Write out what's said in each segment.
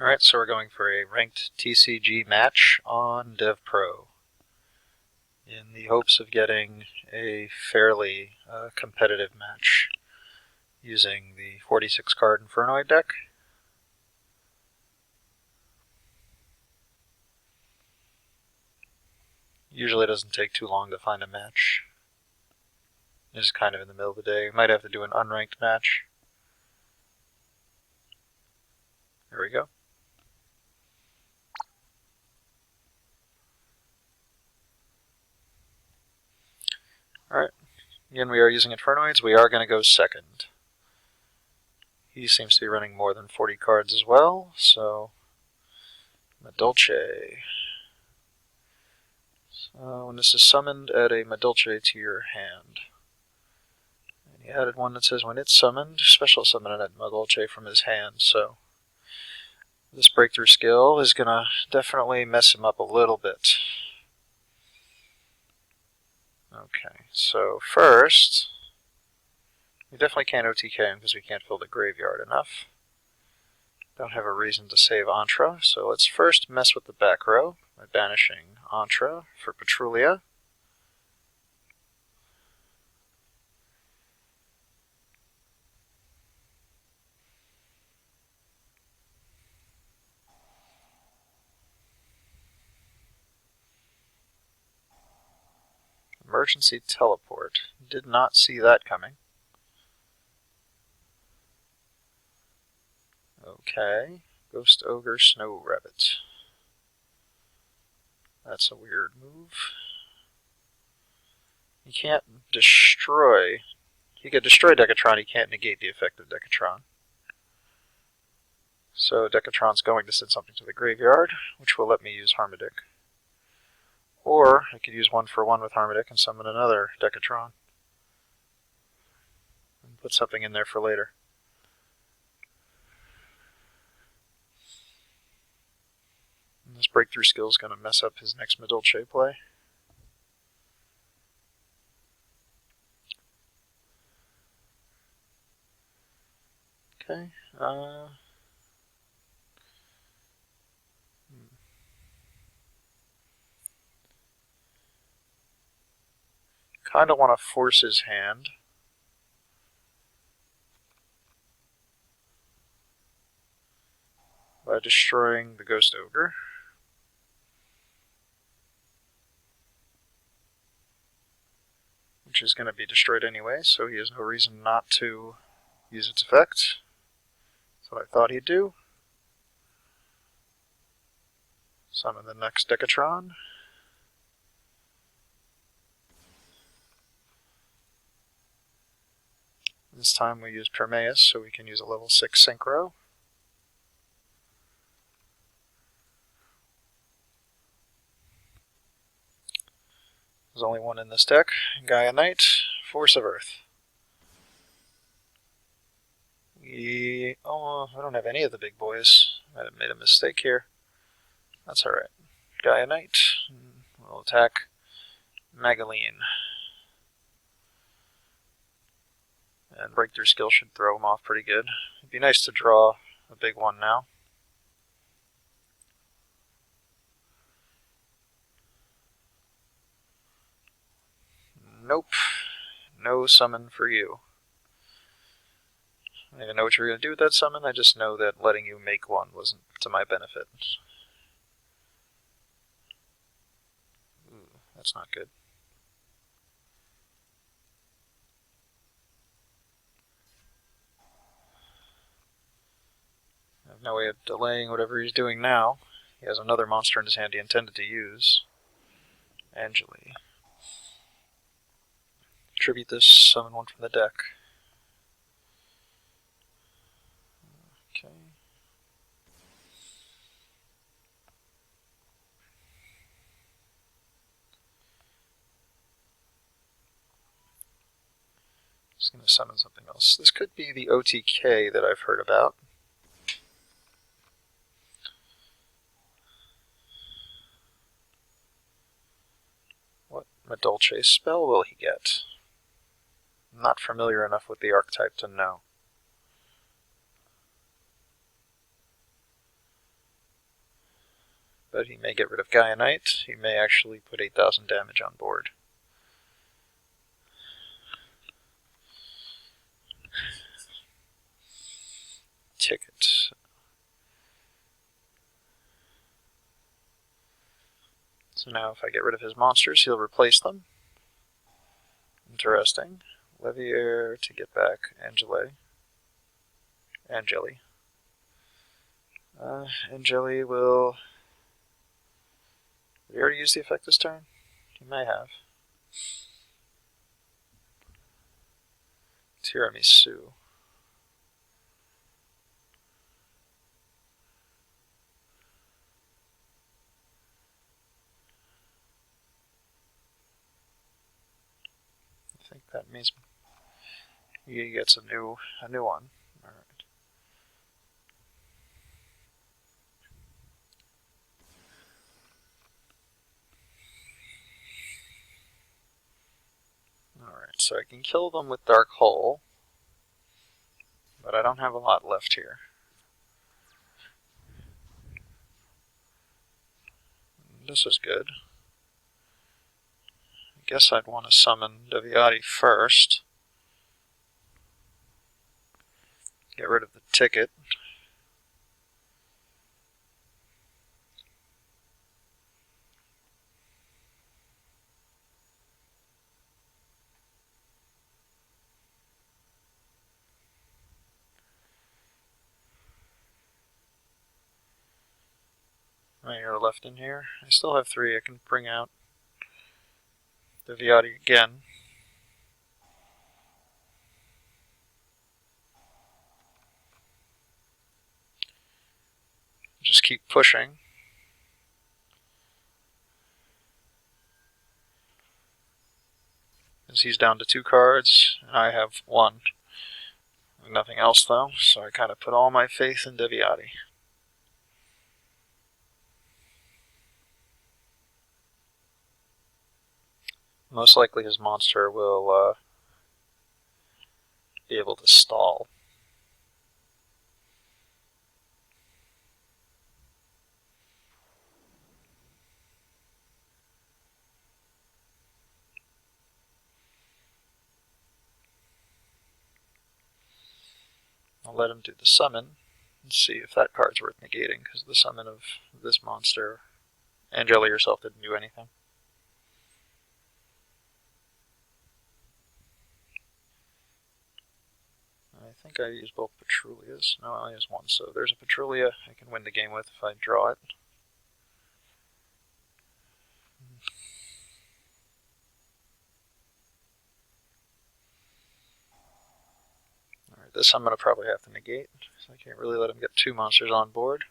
Alright, so we're going for a ranked TCG match on DevPro in the hopes of getting a fairly competitive match using the 46 card Infernoid deck. Usually it doesn't take too long to find a match. It's kind of in the middle of the day. Might have to do an unranked match. There we go. Alright, again we are using Infernoids. We are going to go second. He seems to be running more than 40 cards as well, so Madolche. So when this is summoned, add a Madolche to your hand. And he added one that says when it's summoned, special summon a Madolche from his hand, so this breakthrough skill is going to definitely mess him up a little bit. Okay, so first, we definitely can't OTK him because we can't fill the graveyard enough. Don't have a reason to save Entra, so let's first mess with the back row by banishing Entra for Petrulia. Emergency teleport. Did not see that coming. Okay. Ghost Ogre Snow Rabbit. That's a weird move. He can't destroy. He can destroy Decatron, he can't negate the effect of Decatron. So Decatron's going to send something to the graveyard, which will let me use Harmadic. Or I could use 1-for-1 with Harmadic and summon another Decatron. And put something in there for later. And this breakthrough skill is going to mess up his next Madolche play. Okay. Kind of want to force his hand. By destroying the Ghost Ogre. Which is going to be destroyed anyway, so he has no reason not to use its effect. That's what I thought he'd do. Summon the next Decatron. This time we use Permeus, so we can use a level 6 Synchro. There's only one in this deck, Gaia Knight, Force of Earth. I don't have any of the big boys. Might have made a mistake here. That's alright. Gaia Knight, we'll attack Magaline. And breakthrough skill should throw him off pretty good. It'd be nice to draw a big one now. Nope. No summon for you. I don't even know what you're going to do with that summon, I just know that letting you make one wasn't to my benefit. Ooh, that's not good. I have no way of delaying whatever he's doing now. He has another monster in his hand he intended to use. Angeli. Tribute this, summon one from the deck. Okay. Just going to summon something else. This could be the OTK that I've heard about. What Madolche spell will he get? I'm not familiar enough with the archetype to know. but he may get rid of Gaia Knight. He may actually put 8,000 damage on board. Ticket. So now if I get rid of his monsters, he'll replace them. Interesting. Levier to get back Angeli. Angeli will... Did he already use the effect this turn? He may have. Tiramisu. I think that means he gets a new one. Alright. Alright, so I can kill them with Dark Hole, but I don't have a lot left here. This is good. I guess I'd want to summon Deviati first. Get rid of the ticket. How many are left in here? I still have 3. I can bring out Deviati again. Just keep pushing. As he's down to 2 cards, and I have 1. Nothing else though, so I kind of put all my faith in Deviati. Most likely his monster will be able to stall. I'll let him do the summon and see if that card's worth negating, because the summon of this monster, Angeli herself didn't do anything. I think I used both Petrulias. No, I only use 1, so there's a Petrulia I can win the game with if I draw it. Alright, this I'm going to probably have to negate, so I can't really let him get 2 monsters on board.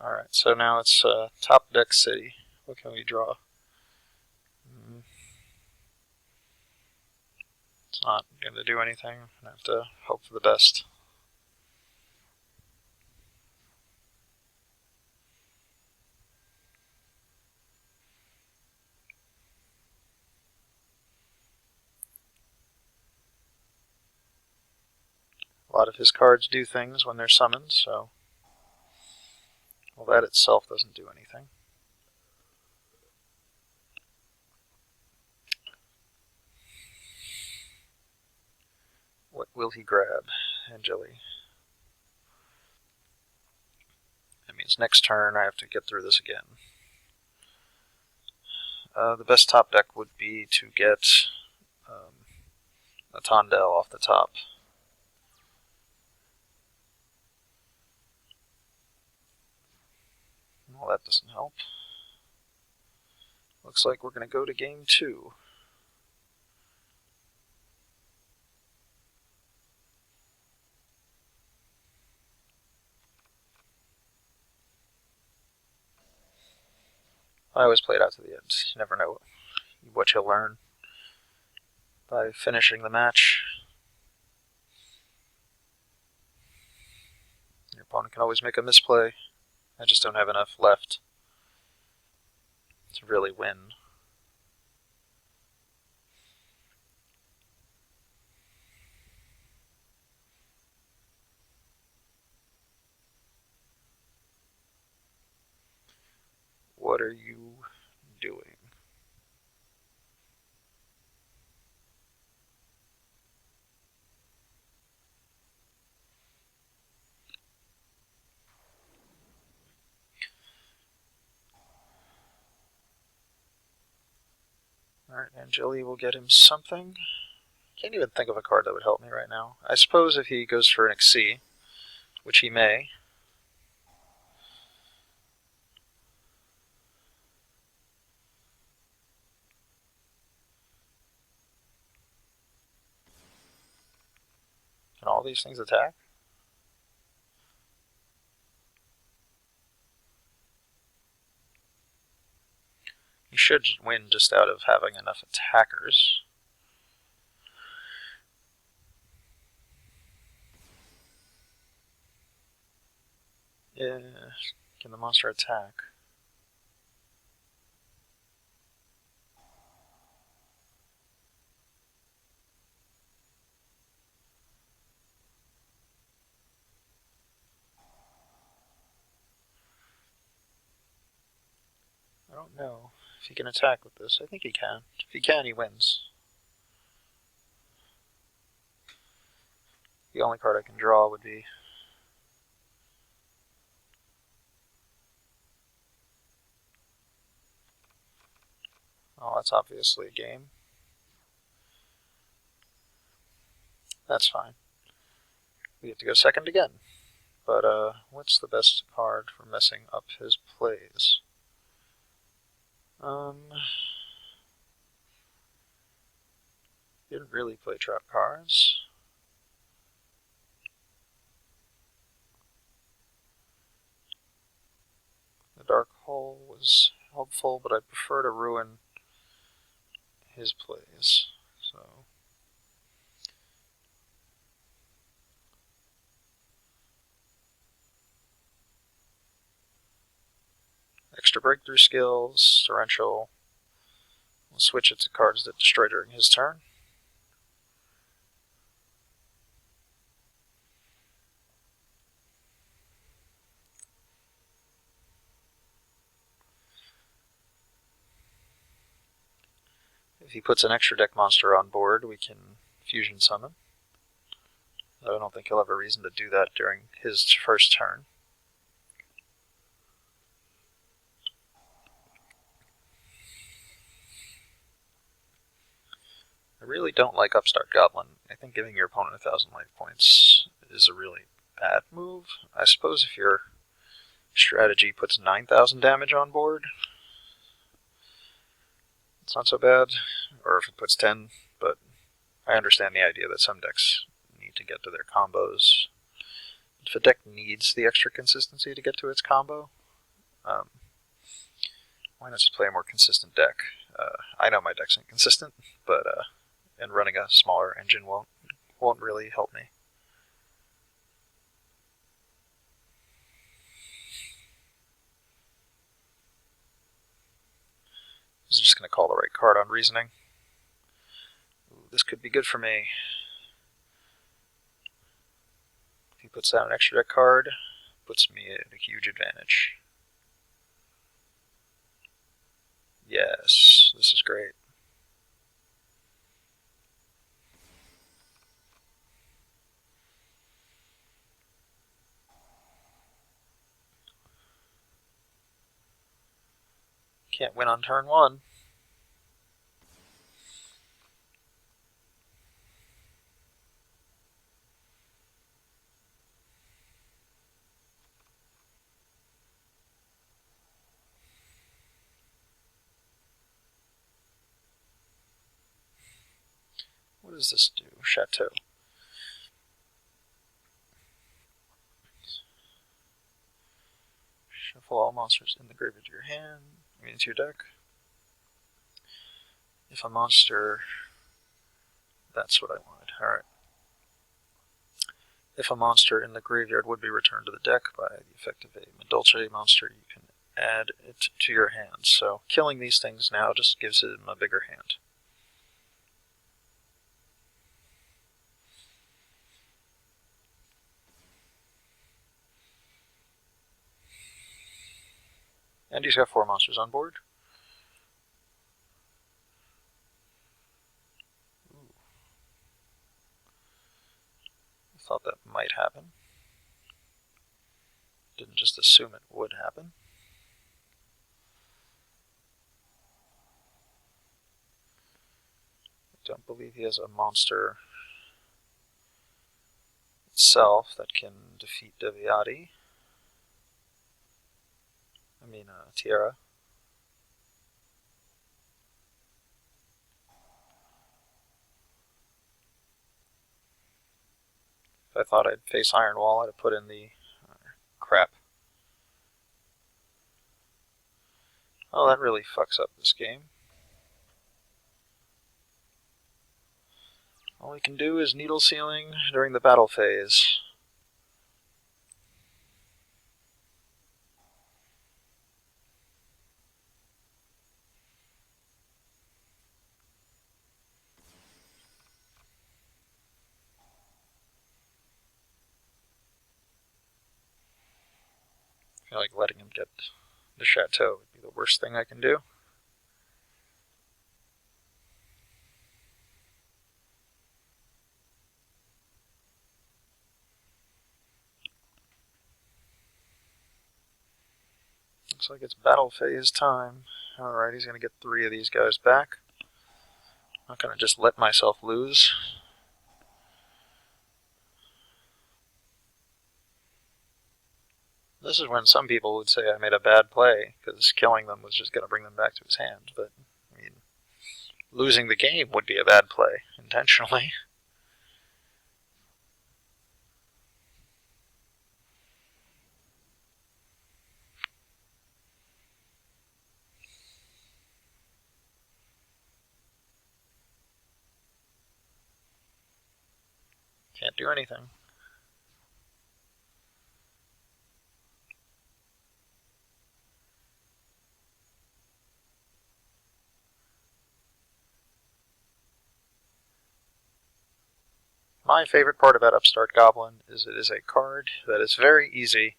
Alright, so now it's top deck city. What can we draw? It's not going to do anything. I'm going to have to hope for the best. A lot of his cards do things when they're summoned, so... Well, that itself doesn't do anything. What will he grab? Angeli. That means next turn I have to get through this again. The best top deck would be to get a Tondel off the top. Well, that doesn't help. Looks like we're going to go to game 2. I always play it out to the end. You never know what you'll learn by finishing the match. Your opponent can always make a misplay. I just don't have enough left to really win. What are you doing? Alright, Angeli will get him something. Can't even think of a card that would help me right now. I suppose if he goes for an Xyz, which he may. Can all these things attack? You should win just out of having enough attackers. Yeah, can the monster attack? I don't know if he can attack with this. I think he can. If he can, he wins. The only card I can draw would be... Oh, that's obviously a game. That's fine. We have to go second again. But, what's the best card for messing up his plays? Didn't really play trap cards. The Dark Hole was helpful, but I prefer to ruin his plays. So extra breakthrough skills, torrential. We'll switch it to cards that destroy during his turn. If he puts an extra deck monster on board, we can fusion summon. I don't think he'll have a reason to do that during his first turn. I really don't like Upstart Goblin. I think giving your opponent 1,000 life points is a really bad move. I suppose if your strategy puts 9,000 damage on board, it's not so bad. Or if it puts 10, but I understand the idea that some decks need to get to their combos. If a deck needs the extra consistency to get to its combo, why not just play a more consistent deck? I know my deck's inconsistent, but and running a smaller engine won't really help me. This is just going to call the right card on reasoning. Ooh, this could be good for me. If he puts down an extra deck card, puts me at a huge advantage. Yes, this is great. Can't win on turn one. What does this do? Chateau. Shuffle all monsters in the graveyard to your hand. Into your deck. If a monster... That's what I wanted. Alright. If a monster in the graveyard would be returned to the deck by the effect of a Madolche monster, you can add it to your hand. So killing these things now just gives him a bigger hand. And he's got 4 monsters on board. Ooh. I thought that might happen. Didn't just assume it would happen. I don't believe he has a monster itself that can defeat Deviati. Tierra. If I thought I'd face Iron Wall, I'd have put in the crap. Oh, that really fucks up this game. All we can do is needle sealing during the battle phase. I feel like letting him get the chateau would be the worst thing I can do. Looks like it's battle phase time. Alright, he's going to get 3 of these guys back. I'm not going to just let myself lose. This is when some people would say I made a bad play, because killing them was just going to bring them back to his hand. But, I mean, losing the game would be a bad play, intentionally. Can't do anything. My favorite part about Upstart Goblin is it is a card that is very easy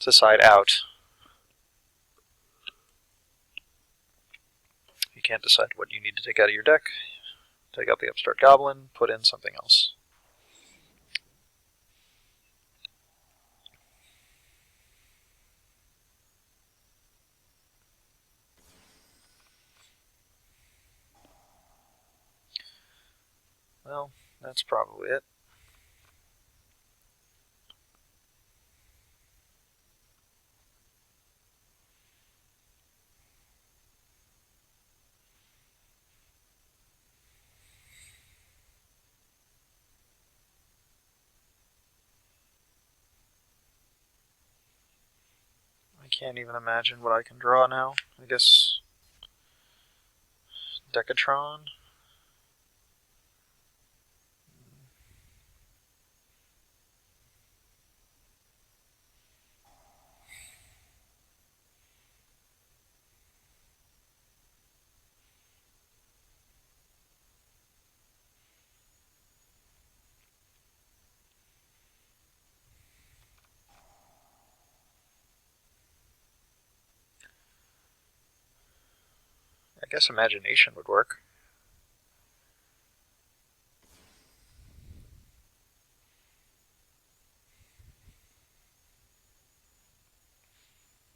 to side out. You can't decide what you need to take out of your deck. Take out the Upstart Goblin, put in something else. Well, that's probably it. I can't even imagine what I can draw now. I guess Decatron. I guess Imagination would work.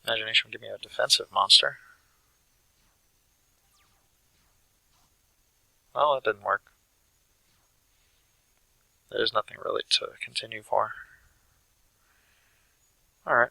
Imagination would give me a defensive monster. Well, it didn't work. There's nothing really to continue for. Alright.